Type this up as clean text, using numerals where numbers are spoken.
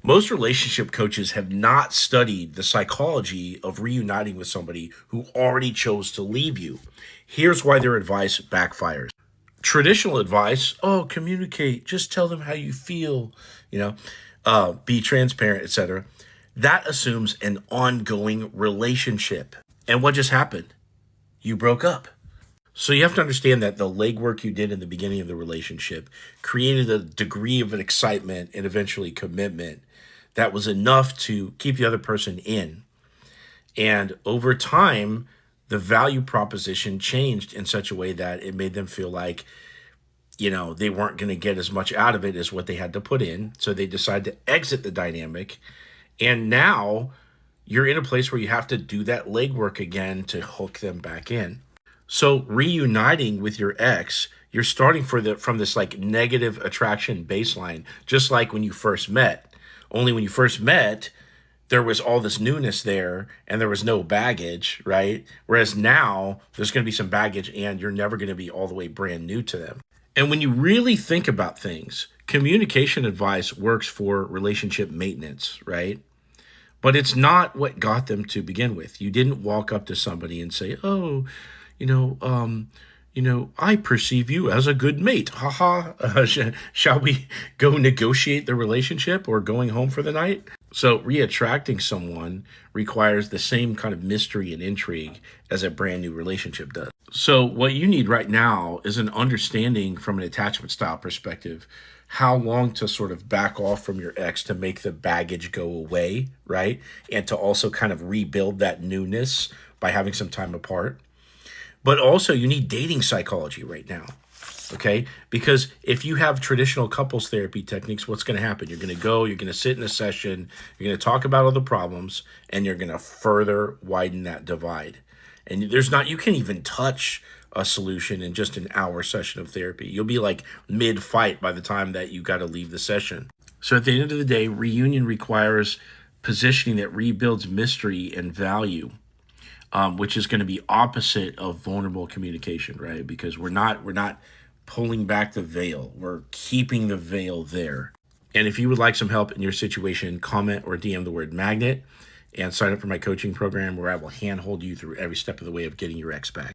Most relationship coaches have not studied the psychology of reuniting with somebody who already chose to leave you. Here's why their advice backfires. Traditional advice, oh, communicate, just tell them how you feel, you know, be transparent, etc. That assumes an ongoing relationship. And what just happened? You broke up. So you have to understand that the legwork you did in the beginning of the relationship created a degree of an excitement and eventually commitment that was enough to keep the other person in. And over time, the value proposition changed in such a way that it made them feel like, they weren't going to get as much out of it as what they had to put in. So they decided to exit the dynamic. And now you're in a place where you have to do that legwork again to hook them back in. So reuniting with your ex, you're starting from this like negative attraction baseline, just like when you first met. Only when you first met, there was all this newness there and there was no baggage, right? Whereas now there's going to be some baggage and you're never going to be all the way brand new to them. And when you really think about things, communication advice works for relationship maintenance, right? But it's not what got them to begin with. You didn't walk up to somebody and say, "Oh, you know, um, I perceive you as a good mate. Haha. Shall we go negotiate the relationship or going home for the night?" So reattracting someone requires the same kind of mystery and intrigue as a brand new relationship does. So what you need right now is an understanding from an attachment style perspective, how long to sort of back off from your ex to make the baggage go away, right? And to also kind of rebuild that newness by having some time apart. But also you need dating psychology right now. Okay, because if you have traditional couples therapy techniques, what's going to happen? You're going to you're going to sit in a session, you're going to talk about all the problems, and you're going to further widen that divide. And you can't even touch a solution in just an hour session of therapy. You'll be like mid fight by the time that you got to leave the session. So at the end of the day, reunion requires positioning that rebuilds mystery and value. Which is going to be opposite of vulnerable communication, right? Because we're not pulling back the veil. We're keeping the veil there. And if you would like some help in your situation, comment or DM the word magnet and sign up for my coaching program where I will handhold you through every step of the way of getting your ex back.